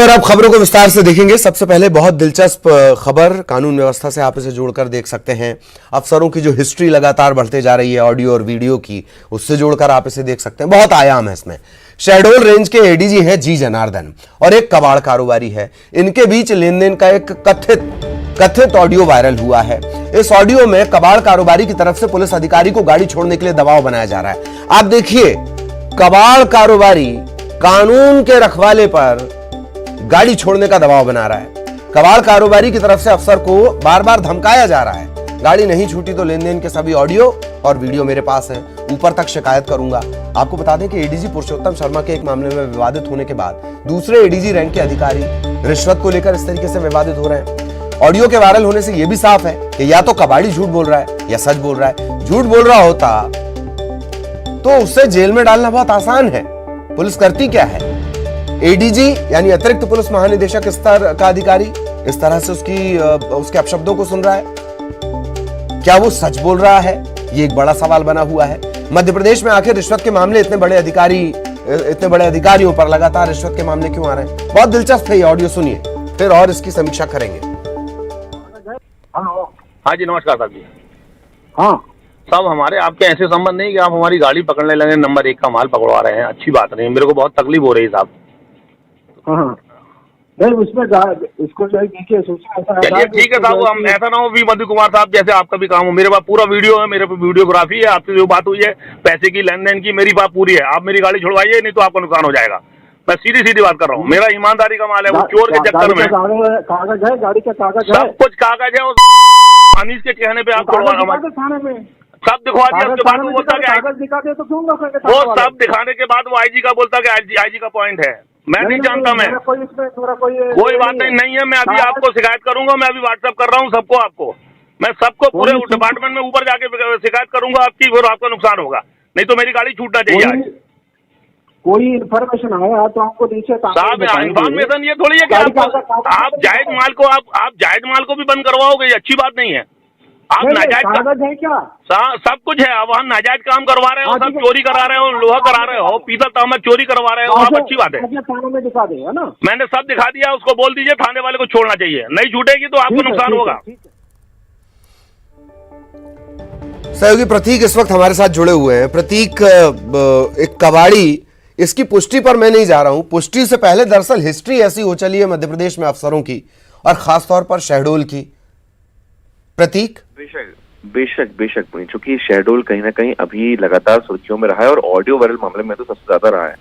और अब खबरों को विस्तार से देखेंगे। सबसे पहले बहुत दिलचस्प खबर कानून व्यवस्था से आप इसे जोड़कर देख सकते हैं। अफसरों की जो हिस्ट्री लगातार बढ़ते जा रही है ऑडियो और वीडियो की, उससे जोड़कर आप इसे देख सकते हैं। बहुत आयाम है इसमें। शहडोल रेंज के एडीजी हैं जी जनार्दन और एक कबाड़ कारोबारी है। इनके बीच लेन देन का एक कथित ऑडियो वायरल हुआ है। इस ऑडियो में कबाड़ कारोबारी की तरफ से पुलिस अधिकारी को गाड़ी छोड़ने के लिए दबाव बनाया जा रहा है। आप देखिए, कबाड़ कारोबारी कानून के रखवाले पर गाड़ी छोड़ने का दबाव बना रहा है। कबाड़ कारोबारी की तरफ से अफसर को बार बार धमकाया जा रहा है, गाड़ी नहीं छूटी तो लेन देन के सभी ऑडियो और वीडियो मेरे पास है, ऊपर तक शिकायत करूंगा। आपको बता दें कि एडीजी पुरुषोत्तम शर्मा के एक मामले में विवादित होने के बाद दूसरे एडीजी रैंक के अधिकारी रिश्वत को लेकर इस तरीके से विवादित हो रहे हैं। ऑडियो के वायरल होने से यह भी साफ है कि या तो कबाड़ी झूठ बोल रहा है या सच बोल रहा है। झूठ बोल रहा होता तो उससे जेल में डालना बहुत आसान है। पुलिस करती क्या है? एडीजी यानी अतिरिक्त पुलिस महानिदेशक स्तर का अधिकारी इस तरह से उसके अपशब्दों को सुन रहा है। क्या वो सच बोल रहा है? ये एक बड़ा सवाल बना हुआ है। मध्य प्रदेश में आखिर रिश्वत के मामले इतने बड़े अधिकारियों पर लगातार रिश्वत के मामले क्यों आ रहे हैं? बहुत दिलचस्प है ये ऑडियो, सुनिए फिर और इसकी समीक्षा करेंगे। हेलो, हाँ जी, नमस्कार साहब जी। हाँ साहब, हमारे आपके ऐसे संबंध नहीं कि आप हमारी गाड़ी पकड़ने लगे, नंबर 1 का माल पकड़वा रहे हैं। अच्छी बात नहीं, मेरे को बहुत तकलीफ हो रही है साहब। हाँ नहीं, उसमें इसको जो है चलिए ठीक है साहब, हम ऐसा ना हो भी मधु कुमार साहब जैसे आपका भी काम हो। मेरे पास पूरा वीडियो है, मेरे पास वीडियोग्राफी है। आपसे जो बात हुई है पैसे की, लेन देन की, मेरी बात पूरी है। आप मेरी गाड़ी छुड़वाइए, नहीं तो आपका नुकसान हो जाएगा। मैं सीधी बात कर रहा हूँ। मेरा ईमानदारी का माल है, वो चोर के चक्कर में कागज है, गाड़ी का कागज है, सब कुछ कागज है। अनीस के कहने पे आप थाने में सब दिखवा दिया। उसके बाद वो बोलता है कागज दिखा दे तो क्यों ना वो सब दिखाने के बाद वो आईजी का बोलता है कि आईजी का पॉइंट है। मैं नहीं जानता। मैं कोई बात नहीं है। मैं अभी आपको शिकायत करूंगा। मैं अभी व्हाट्सएप कर रहा हूँ सबको, आपको मैं सबको पूरे डिपार्टमेंट में ऊपर जाके शिकायत करूंगा आपकी, फिर आपका नुकसान होगा। नहीं तो मेरी गाड़ी छूटना चाहिए। आज कोई इन्फॉर्मेशन आया तो आपको नीचे साहब, इन्फॉर्मेशन ये थोड़ी है कि आप जायज माल को आप जायज माल को भी बंद करवाओगे, ये अच्छी बात नहीं है। आप नाजायज कागज है क्या? सब कुछ है। अब हम नाजायज काम करवा रहे हो, सब चोरी करा रहे हो, लोहा करा रहे हो, पीतल तांबा चोरी करवा रहे हो, आप अच्छी बात है। थाने में दिखा दे, है ना? मैंने सब दिखा दिया। उसको बोल दीजिए थाने वाले को छोड़ना चाहिए। नहीं छूटेगी तो आपको नुकसान होगा। सहयोगी प्रतीक इस वक्त हमारे साथ जुड़े हुए हैं। प्रतीक, एक कबाड़ी, इसकी पुष्टि पर मैं नहीं जा रहा हूं। पुष्टि से पहले दरअसल हिस्ट्री ऐसी हो चली है मध्य प्रदेश में अफसरों की, और खासतौर पर शहडोल की। प्रतीक, बेशक चूंकि शहडोल कहीं ना कहीं अभी लगातार सुर्खियों में रहा है, और ऑडियो वायरल मामले में तो सबसे ज्यादा रहा है।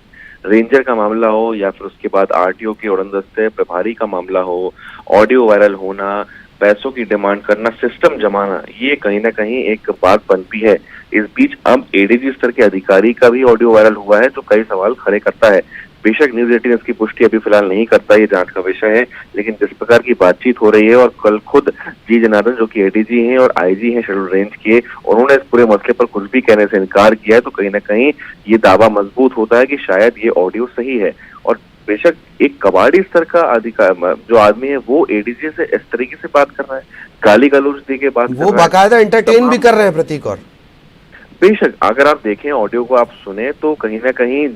रेंजर का मामला हो या फिर उसके बाद आरटीओ के उड़नदस्ते प्रभारी का मामला हो, ऑडियो वायरल होना, पैसों की डिमांड करना, सिस्टम जमाना, ये कहीं ना कहीं एक बात बनती है। इस बीच अब एडीजी स्तर के अधिकारी का भी ऑडियो वायरल हुआ है, जो कई सवाल खड़े करता है। बेशक न्यूज 18 इसकी पुष्टि अभी फिलहाल नहीं करता, ये जांच का विषय है, लेकिन जिस प्रकार की बातचीत हो रही है, और कल खुद जी जनार्दन जो कि एडीजी हैं और आईजी हैं शहडोल रेंज के, उन्होंने इस पूरे मसले पर कुछ भी कहने से इनकार किया है, तो कहीं ना कहीं ये दावा मजबूत होता है कि शायद ये ऑडियो सही है। और बेशक एक कबाड़ी स्तर का अधिकार जो आदमी है वो एडीजी से इस तरीके से बात कर रहा है, गाली गलौज दे के बात, वो बाकायदा एंटरटेन भी कर रहे हैं प्रतीक। और बेशक अगर आप देखें ऑडियो को, आप सुने तो कहीं ना कहीं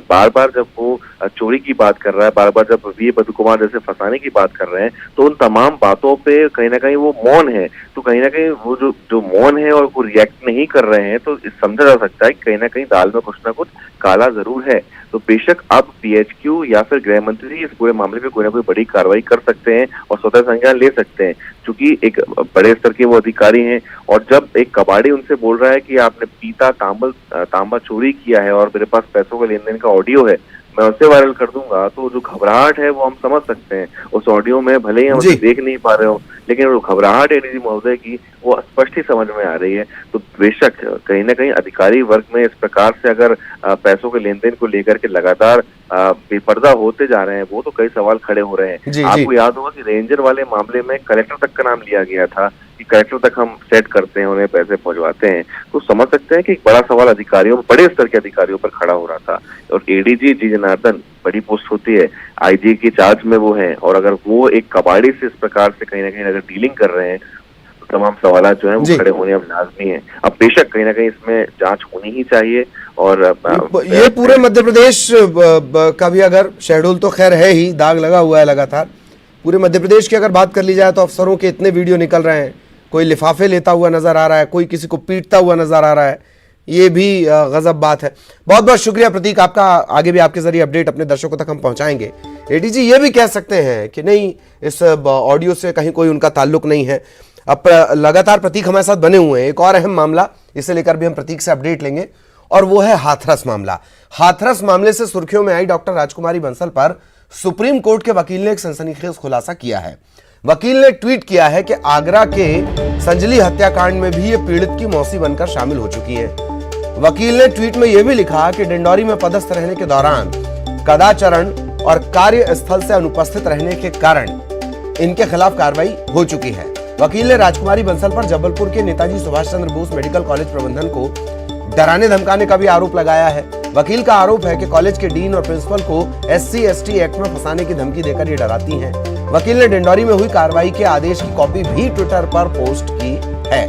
बार बार जब वो चोरी की बात कर रहा है, बार बार जब वी मधु कुमार जैसे फंसाने की बात कर रहे हैं, तो उन तमाम बातों पे कहीं ना कहीं वो मौन है। तो कहीं ना कहीं वो जो मौन है और वो रिएक्ट नहीं कर रहे हैं, तो समझा जा सकता है कि कहीं ना कहीं दाल में कुछ ना कुछ काला जरूर है। तो बेशक अब पीएचक्यू या फिर गृह मंत्री इस पूरे मामले पे कोई ना कोई बड़ी कार्रवाई कर सकते हैं और स्वतः संज्ञान ले सकते हैं, क्योंकि एक बड़े स्तर के वो अधिकारी हैं। और जब एक कबाड़ी उनसे बोल रहा है कि आपने पीता तांबा चोरी किया है और मेरे पास पैसों का लेन देन का ऑडियो है, मैं उसे वायरल कर दूंगा, तो जो घबराहट है वो हम समझ सकते हैं। उस ऑडियो में भले ही हम उसे देख नहीं पा रहे हो, लेकिन वो घबराहट एडीजी महोदय की वो स्पष्ट ही समझ में आ रही है। तो बेशक कहीं ना कहीं अधिकारी वर्ग में इस प्रकार से अगर पैसों के लेन देन को लेकर के लगातार बेपर्दा होते जा रहे हैं, वो तो कई सवाल खड़े हो रहे हैं। आपको याद होगा कि रेंजर वाले मामले में कलेक्टर तक का नाम लिया गया था कि कलेक्टर तक हम सेट करते हैं, उन्हें पैसे पहुंचवाते हैं। तो समझ सकते हैं कि एक बड़ा सवाल अधिकारियों, बड़े स्तर के अधिकारियों पर खड़ा हो रहा था। और एडीजी जी जनार्दन, बड़ी पोस्ट होती है, आईजी की चार्ज में वो है, और अगर वो एक कबाड़ी से इस प्रकार से कहीं ना कहीं अगर डीलिंग कर रहे हैं, तमाम सवाल जो है वो खड़े होने अब लाजमी है। अब बेशक कहीं ना कहीं इसमें जांच होनी ही चाहिए, और ये पूरे मध्य प्रदेश का भी अगर शेड्यूल तो खैर है ही, दाग लगा हुआ है लगातार। पूरे मध्य प्रदेश की अगर बात कर ली जाए तो अफसरों के इतने वीडियो निकल रहे हैं, कोई लिफाफे लेता हुआ नजर आ रहा है, कोई किसी को पीटता हुआ नजर आ रहा है, ये भी गजब बात है। बहुत बहुत शुक्रिया प्रतीक आपका, आगे भी आपके जरिए अपडेट अपने दर्शकों तक हम पहुंचाएंगे। एडीजी ये भी कह सकते हैं कि नहीं, इस ऑडियो से कहीं कोई उनका ताल्लुक नहीं है। अब लगातार प्रतीक हमारे साथ बने हुए हैं, एक और अहम मामला इसे लेकर भी हम प्रतीक से अपडेट लेंगे, और वो है हाथरस मामला। हाथरस मामले से सुर्खियों में आई डॉक्टर राजकुमारी बंसल पर सुप्रीम कोर्ट के वकील ने एक सनसनीखेज खुलासा किया है। वकील ने ट्वीट किया है कि आगरा के संजली हत्याकांड में भी ये पीड़ित की मौसी बनकर शामिल हो चुकी है। वकील ने ट्वीट में यह भी लिखा कि डिंडौरी में पदस्थ रहने के दौरान कदाचरण और कार्यस्थल से अनुपस्थित रहने के कारण इनके खिलाफ कार्रवाई हो चुकी है। वकील ने राजकुमारी बंसल पर जबलपुर के नेताजी सुभाष चंद्र बोस मेडिकल कॉलेज प्रबंधन को डराने धमकाने का भी आरोप लगाया है। वकील का आरोप है कि कॉलेज के डीन और प्रिंसिपल को SC/ST एक्ट में फंसाने की धमकी देकर ये डराती हैं। वकील ने डिंडौरी में हुई कार्रवाई के आदेश की कॉपी भी ट्विटर पर पोस्ट की है।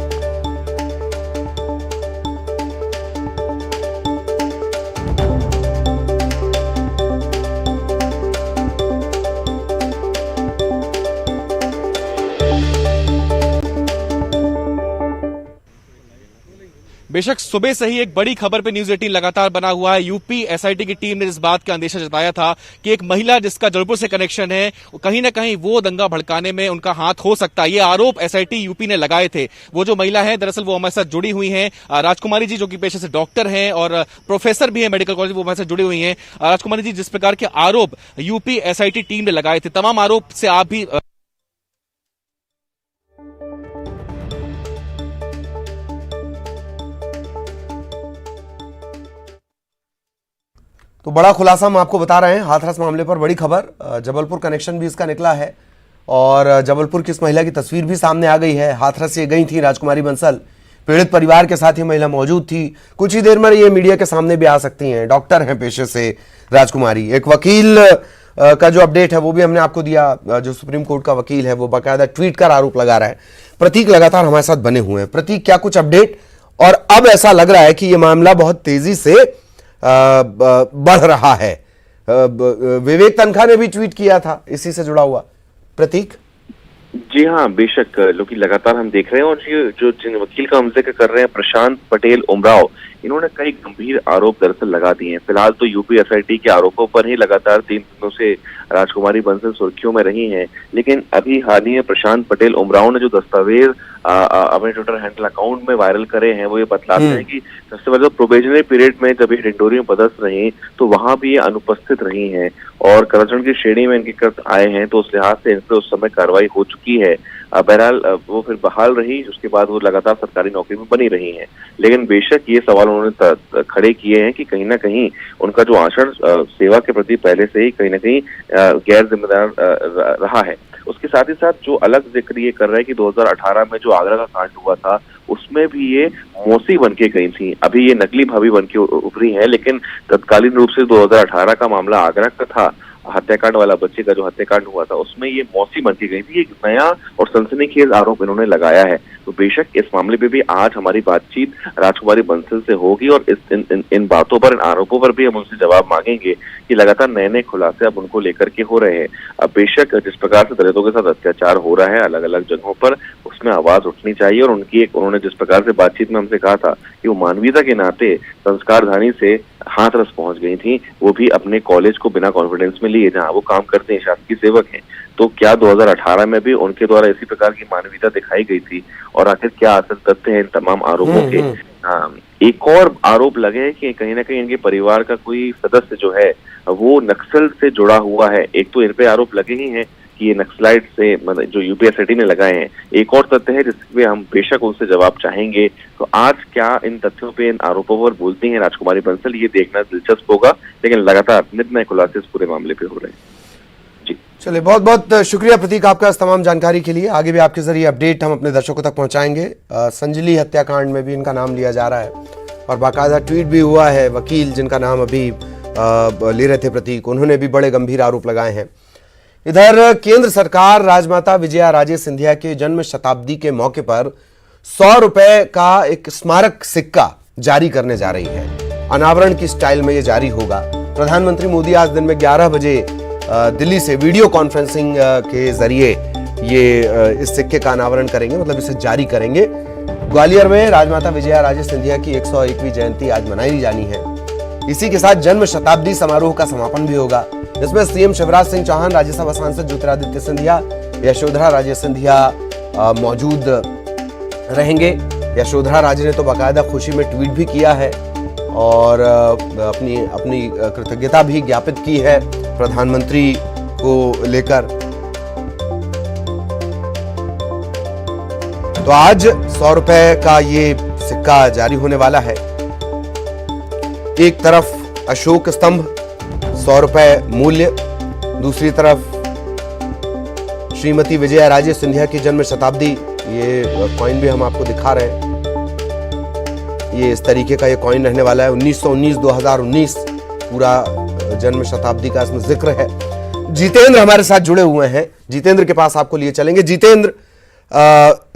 बेशक सुबह से ही एक बड़ी खबर पे न्यूज 18 लगातार बना हुआ है। यूपी SIT की टीम ने इस बात का अंदेशा जताया था कि एक महिला जिसका जबलपुर से कनेक्शन है, कहीं ना कहीं वो दंगा भड़काने में उनका हाथ हो सकता है। ये आरोप SIT यूपी ने लगाए थे। वो जो महिला है दरअसल वो हमारे साथ जुड़ी हुई हैं, राजकुमारी जी, जो कि पेशे से डॉक्टर हैं और प्रोफेसर भी है मेडिकल कॉलेज, वो हमारे साथ जुड़ी हुई हैं। राजकुमारी जी, जिस प्रकार के आरोप यूपी SIT टीम ने लगाए थे, तमाम आरोप से आप भी तो बड़ा खुलासा हम आपको बता रहे हैं हाथरस मामले पर। बड़ी खबर, जबलपुर कनेक्शन भी इसका निकला है और जबलपुर की इस महिला की तस्वीर भी सामने आ गई है। हाथरस से गई थी राजकुमारी बंसल, पीड़ित परिवार के साथ ये महिला मौजूद थी। कुछ ही देर में ये मीडिया के सामने भी आ सकती हैं। डॉक्टर हैं पेशे से राजकुमारी। एक वकील का जो अपडेट है वो भी हमने आपको दिया, जो सुप्रीम कोर्ट का वकील है वो बाकायदा ट्वीट कर आरोप लगा रहा है। प्रतीक लगातार हमारे साथ बने हुए हैं। प्रतीक, क्या कुछ अपडेट? और अब ऐसा लग रहा है कि ये मामला बहुत तेजी से बढ़ रहा है। विवेक तनखा ने भी ट्वीट किया था इसी से जुड़ा हुआ। प्रतीक? जी हाँ, बेशक लोग लगातार हम देख रहे हैं, और ये जो जिन वकील का हम जिक्र कर रहे हैं, प्रशांत पटेल उमराव, इन्होंने कई गंभीर आरोप दरअसल लगा दिए हैं। फिलहाल तो यूपी SIT के आरोपों पर ही लगातार 3 दिनों से राजकुमारी बंसल सुर्खियों में रही हैं। लेकिन अभी हाल ही में प्रशांत पटेल उमराव ने जो दस्तावेज अपने ट्विटर हैंडल अकाउंट में वायरल करे हैं, वो ये बतलाते हैं कि सबसे पहले प्रोबेशनरी पीरियड में जब ये डिंडोरी में पदस्थ रही तो वहां भी ये अनुपस्थित रही हैं और कराचरण की श्रेणी में इनके कृत आए हैं, तो उस लिहाज से इन पर उस समय कार्रवाई हो चुकी है। बहरहाल वो फिर बहाल रही, उसके बाद वो लगातार सरकारी नौकरी में बनी रही हैं। लेकिन बेशक ये सवाल उन्होंने खड़े किए हैं कि कहीं ना कहीं उनका जो आचरण सेवा के प्रति पहले से ही कहीं ना कहीं गैर जिम्मेदार रहा है। उसके साथ ही साथ जो अलग जिक्र ये कर रहा है कि 2018 में जो आगरा का कांड हुआ था उसमें भी ये मौसी बन के गई थी। अभी ये नकली भाभी बन के उभरी है, लेकिन तत्कालीन रूप से 2018 का मामला आगरा का था, हत्याकांड वाला बच्चे का जो हत्याकांड हुआ था, उसमें ये मौसी बन के गई थी। एक नया और सनसनीखेज आरोप इन्होंने लगाया है। तो बेशक इस मामले पे भी आज हमारी बातचीत राजकुमारी बंसल से होगी और इन बातों पर, इन आरोपों पर भी हम उनसे जवाब मांगेंगे कि लगातार नए नए खुलासे अब उनको लेकर के हो रहे हैं। अब बेशक जिस प्रकार से दलितों के साथ अत्याचार हो रहा है अलग अलग जगहों पर, उसमें आवाज उठनी चाहिए। और उन्होंने जिस प्रकार से बातचीत में हमसे कहा था कि वो मानवीयता के नाते संस्कारधानी से हाथरस पहुंच गई थी, वो भी अपने कॉलेज को बिना कॉन्फिडेंस में लिए, जहाँ वो काम करते हैं, शासकीय सेवक हैं। तो क्या 2018 में भी उनके द्वारा इसी प्रकार की मानवीयता दिखाई गई थी? और आखिर क्या असल तथ्य है इन तमाम आरोपों के? एक और आरोप लगे है कि कहीं ना कहीं इनके परिवार का कोई सदस्य जो है वो नक्सल से जुड़ा हुआ है। एक तो इन पे आरोप लगे ही हैं कि ये नक्सलाइट से, मतलब जो यूपी SIT ने लगाए हैं। एक और तथ्य है जिसपे हम बेशक उनसे जवाब चाहेंगे। तो आज क्या इन तथ्यों पे, इन आरोपों पर बोलती हैं राजकुमारी बंसल, ये देखना दिलचस्प होगा। लेकिन लगातार नित नए खुलासे इस पूरे मामले पे हो रहे हैं। जी चलिए, बहुत बहुत शुक्रिया प्रतीक आपका इस तमाम जानकारी के लिए। आगे भी आपके जरिए अपडेट हम अपने दर्शकों तक पहुंचाएंगे। संजली हत्याकांड में भी इनका नाम लिया जा रहा है और बाकायदा ट्वीट भी हुआ है। वकील जिनका नाम अभी ले रहे थे प्रतीक, उन्होंने भी बड़े गंभीर आरोप लगाए हैं। इधर केंद्र सरकार राजमाता विजया राजे सिंधिया के जन्म शताब्दी के मौके पर 100 रुपए का एक स्मारक सिक्का जारी करने जा रही है। अनावरण की स्टाइल में ये जारी होगा। प्रधानमंत्री मोदी आज दिन में 11 बजे दिल्ली से वीडियो कॉन्फ्रेंसिंग के जरिए ये इस सिक्के का अनावरण करेंगे, मतलब इसे जारी करेंगे। ग्वालियर में राजमाता विजया राजे सिंधिया की 101वीं जयंती आज मनाई जानी है। इसी के साथ जन्म शताब्दी समारोह का समापन भी होगा, जिसमें सीएम शिवराज सिंह चौहान, राज्यसभा सांसद ज्योतिरादित्य सिंधिया, यशोधरा राजे सिंधिया मौजूद रहेंगे। यशोधरा राजे ने तो बाकायदा खुशी में ट्वीट भी किया है और अपनी कृतज्ञता भी ज्ञापित की है प्रधानमंत्री को लेकर। तो आज 100 रुपए का ये सिक्का जारी होने वाला है। एक तरफ अशोक स्तंभ 100 रुपए मूल्य, दूसरी तरफ श्रीमती विजया राजे सिंधिया की जन्म शताब्दी, ये कॉइन भी हम आपको दिखा रहे हैं। ये इस तरीके का ये कॉइन रहने वाला है। 1919-2019 पूरा जन्म शताब्दी का इसमें जिक्र है। जितेंद्र हमारे साथ जुड़े हुए हैं, जितेंद्र के पास आपको लिए चलेंगे। जितेंद्र,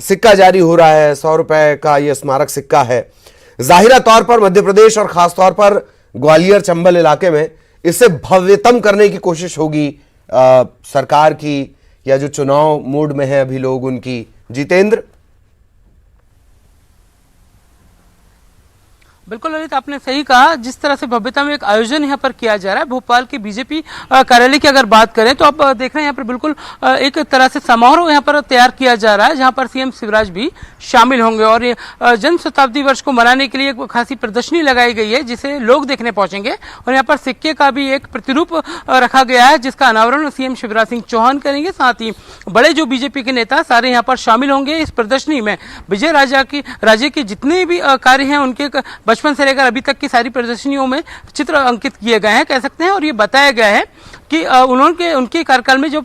सिक्का जारी हो रहा है, 100 रुपए का ये स्मारक सिक्का है। जाहिरा तौर पर मध्य प्रदेश और खासतौर पर ग्वालियर चंबल इलाके में इसे भव्यतम करने की कोशिश होगी सरकार की, या जो चुनाव मूड में है अभी लोग उनकी। जितेंद्र, बिल्कुल ललित, आपने सही कहा। जिस तरह से भव्यता में एक आयोजन यहाँ पर किया जा रहा है, भोपाल के बीजेपी कार्यालय की अगर बात करें तो आप देख रहे हैं यहाँ पर बिल्कुल एक तरह से समारोह यहाँ पर तैयार किया जा रहा है, जहाँ पर सीएम शिवराज भी शामिल होंगे। और ये जन्म शताब्दी वर्ष को मनाने के लिए एक खासी प्रदर्शनी लगाई गई है, जिसे लोग देखने पहुंचेंगे। और यहाँ पर सिक्के का भी एक प्रतिरूप रखा गया है, जिसका अनावरण सीएम शिवराज सिंह चौहान करेंगे। साथ ही बड़े जो बीजेपी के नेता सारे यहाँ पर शामिल होंगे इस प्रदर्शनी में। विजय राजे के जितने भी कार्य हैं उनके बचपन से लेकर अभी तक की सारी प्रदर्शनियों में चित्र अंकित किए गए हैं, कह सकते हैं। और ये बताया गया है कि उनके कार्यकाल में जो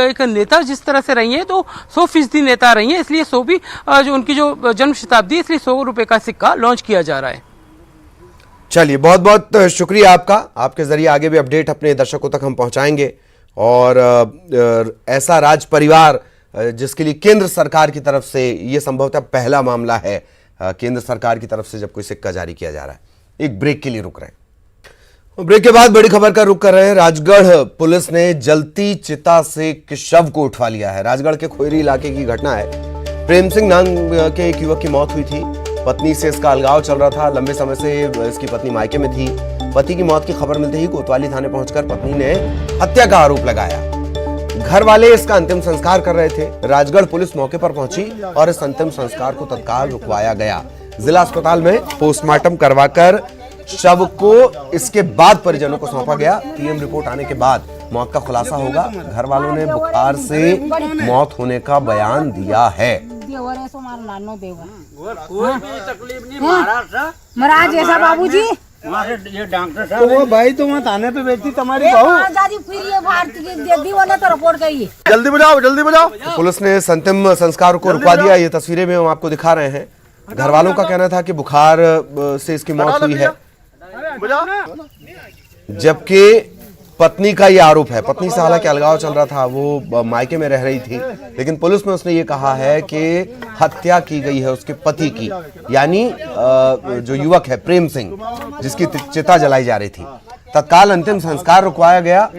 एक नेता जिस तरह से रही है, तो 100% नेता रही है, इसलिए 100 भी जो उनकी जो जन्म शताब्दी, इसलिए 100 रुपए का सिक्का लॉन्च किया जा रहा है। चलिए, बहुत बहुत शुक्रिया आपका। आपके जरिए आगे भी अपडेट अपने दर्शकों तक हम पहुंचाएंगे। और ऐसा राज परिवार जिसके लिए केंद्र सरकार की तरफ से ये संभवतः पहला मामला है, केंद्र सरकार की तरफ से जब कोई सिक्का जारी किया जा रहा है। एक ब्रेक के लिए रुक रहे हैं। ब्रेक के बाद बड़ी खबर का रुख कर रहे हैं। राजगढ़ पुलिस ने जलती चिता से एक शव को उठवा लिया है। राजगढ़ के खोयरी इलाके की घटना है। प्रेम सिंह नाम के एक युवक की मौत हुई थी। पत्नी से इसका अलगाव चल रहा था, लंबे समय से इसकी पत्नी मायके में थी। पति की मौत की खबर मिलते ही कोतवाली थाने पहुंचकर पत्नी ने हत्या का आरोप लगाया। घर वाले इसका अंतिम संस्कार कर रहे थे। राजगढ़ पुलिस मौके पर पहुंची और इस अंतिम संस्कार को तत्काल रुकवाया गया। जिला अस्पताल में पोस्टमार्टम करवाकर शव को इसके बाद परिजनों को सौंपा गया। पीएम रिपोर्ट आने के बाद मौत का खुलासा होगा। घर वालों ने बुखार से मौत होने का बयान दिया है। महाराज ऐसा बाबूजी तो वो भाई तो वहाँ थाने पे बैठी तुम्हारी बहू तो रिपोर्ट करिए। जल्दी बजाओ, जल्दी बजाओ। पुलिस ने अंतिम संस्कार को रुकवा दिया। ये तस्वीरें में हम आपको दिखा रहे हैं। घर वालों का कहना था कि बुखार से इसकी मौत हुई है, जबकि पत्नी का ये आरोप है। पत्नी से हालांकि अलगाव चल रहा था, वो मायके में रह रही थी, लेकिन पुलिस में उसने ये कहा है कि हत्या की गई है उसके पति की, यानी जो युवक है प्रेम सिंह, जिसकी चिता जलाई जा रही थी। तत्काल अंतिम संस्कार रुकवाया गया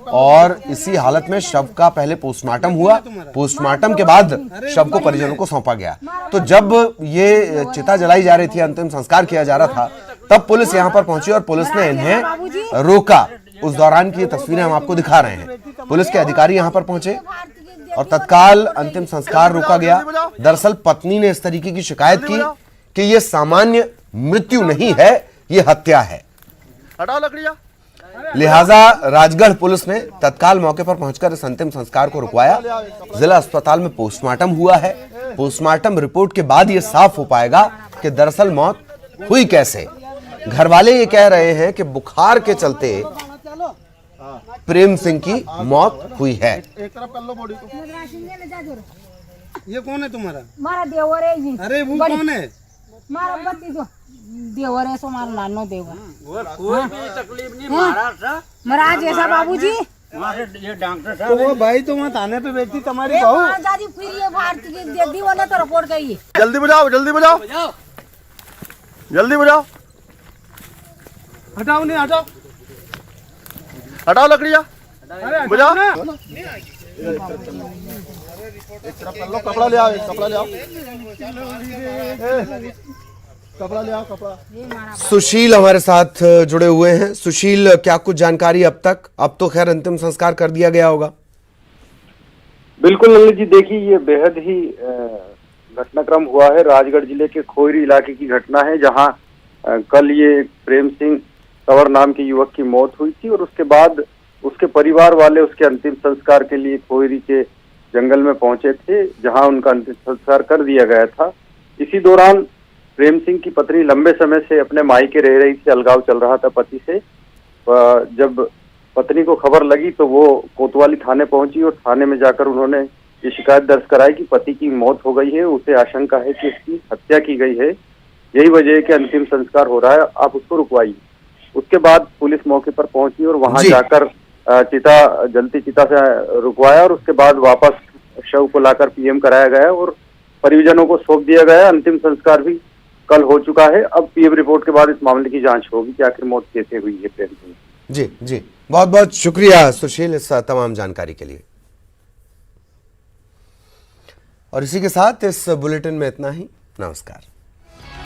और इसी हालत में शव का पहले पोस्टमार्टम हुआ। पोस्टमार्टम के बाद शव को परिजनों को सौंपा गया। तो जब ये चिता जलाई जा रही थी, अंतिम संस्कार किया जा रहा था, तब पुलिस यहाँ पर पहुंची और पुलिस ने इन्हें रोका। उस दौरान की ये तस्वीरें हम आपको दिखा रहे हैं। पुलिस के अधिकारी यहाँ पर पहुंचे और तत्काल अंतिम संस्कार रोका गया। दरअसल पत्नी ने इस तरीके की शिकायत की कि ये सामान्य मृत्यु नहीं है, ये हत्या है। लिहाजा राजगढ़ पुलिस ने तत्काल मौके पर पहुंचकर इस अंतिम संस्कार को रुकवाया। जिला अस्पताल में पोस्टमार्टम हुआ है। पोस्टमार्टम रिपोर्ट के बाद यह साफ हो पाएगा कि दरअसल मौत हुई कैसे। घर वाले ये कह रहे हैं कि बुखार के चलते प्रेम सिंह की मौत हुई है। एक तरफ कर लो बॉडी को। ये कौन है तुम्हारा? मारा देवर है जी। अरे वो कौन है? मारा बत्ती जो देवर है, सो मारा नानो देवर। कोई भी तकलीफ नहीं महाराज ऐसा बाबूजी। ये डॉक्टर तो साहब वो भाई तो वहाँ थाने पे बैठी तुम्हारी बहू। भारती की दीवाना तो रिपोर्ट करिए। जल्दी बजाओ, जल्दी बजाओ, जल्दी बजाओ। हटाओ नहीं हटाओ हटाओ लकड़ियाँ, बुझाओ। एक तरफ कर लो, कपड़ा ले आओ, कपड़ा ले आओ, कपड़ा ले आओ, कपड़ा। सुशील हमारे साथ जुड़े हुए हैं। सुशील, क्या कुछ जानकारी अब तक? अब तो खैर अंतिम संस्कार कर दिया गया होगा। बिल्कुल ललित जी, देखिए ये बेहद ही घटनाक्रम हुआ है। राजगढ़ जिले के खोयरी इलाके की घटना है, जहां कल ये प्रेम सिंह तंवर नाम के युवक की मौत हुई थी और उसके बाद उसके परिवार वाले उसके अंतिम संस्कार के लिए खोयरी के जंगल में पहुंचे थे, जहां उनका अंतिम संस्कार कर दिया गया था। इसी दौरान प्रेम सिंह की पत्नी लंबे समय से अपने मायके रह रही थी, अलगाव चल रहा था पति से। जब पत्नी को खबर लगी तो वो कोतवाली थाने पहुंची और थाने में जाकर उन्होंने ये शिकायत दर्ज कराई कि पति की मौत हो गई है, उसे आशंका है कि उसकी हत्या की गई है, यही वजह है कि अंतिम संस्कार हो रहा है, आप उसको रुकवाइए। उसके बाद पुलिस मौके पर पहुंची और वहां जाकर जलती चिता से रुकवाया और उसके बाद वापस शव को लाकर पीएम कराया गया और परिजनों को सौंप दिया गया। अंतिम संस्कार भी कल हो चुका है। अब पीएम रिपोर्ट के बाद इस मामले की जांच होगी कि आखिर मौत कैसे हुई है प्रेम सिंह। जी जी, बहुत बहुत शुक्रिया सुशील इस तमाम जानकारी के लिए। और इसी के साथ इस बुलेटिन में इतना ही। नमस्कार।